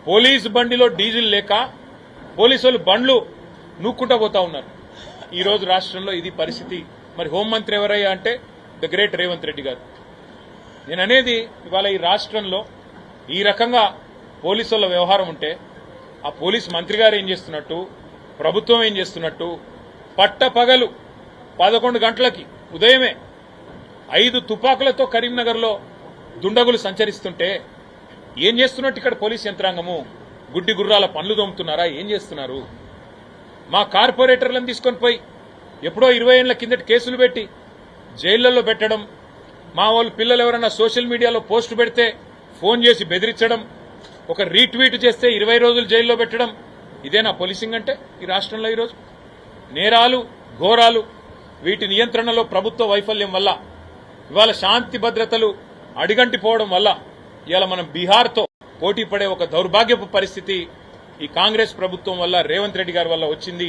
Police బండిలో diesel లేక పోలీసులు బండ్లు నూక్కుంటా పోతా ఉన్నారు. ఈ రోజు రాష్ట్రంలో ఇది పరిస్థితి. మరి హోంమంత్రి ఎవరయ్యా అంటే ద గ్రేట్ రేవంత్ రెడ్డి గారు. నేను అనేది ఇవాళ ఈ రాష్ట్రంలో ఈ రకంగా పోలీసుల వ్యవహారం ఉంటే ఆ పోలీస్ మంత్రి గారు ఏం చేస్తున్నట్టు, ప్రభుత్వం ఏం చేస్తున్నట్టు, పట్టపగలు 11 గంటలకి ఉదయమే 5 తుపాకులతో కరీంనగర్లో దుండగులు సంచరిస్తుంటే ఏం చేస్తున్నట్టు ఇక్కడ పోలీస్ యంత్రాంగము? గుడ్డి గుర్రాల పనులు దొమ్ముతున్నారా? ఏం చేస్తున్నారు? మా కార్పొరేటర్లను తీసుకొని పోయి ఎప్పుడో 20 ఏళ్ల కిందటి కేసులు పెట్టి జైళ్లలో పెట్టడం, మా వాళ్ళు పిల్లలు ఎవరైనా సోషల్ మీడియాలో పోస్టు పెడితే ఫోన్ చేసి బెదిరించడం, ఒక రీట్వీట్ చేస్తే 20 రోజులు జైల్లో పెట్టడం, ఇదేనా పోలీసింగ్ అంటే ఈ రాష్ట్రంలో? ఈరోజు నేరాలు, ఘోరాలు, వీటి నియంత్రణలో ప్రభుత్వ వైఫల్యం వల్ల ఇవాళ శాంతి భద్రతలు అడిగంటిపోవడం వల్ల ఇవాళ మనం బీహార్తో పోటీ పడే ఒక దౌర్భాగ్యపు పరిస్థితి ఈ కాంగ్రెస్ ప్రభుత్వం వల్ల, రేవంత్ రెడ్డి గారి వల్ల వచ్చింది.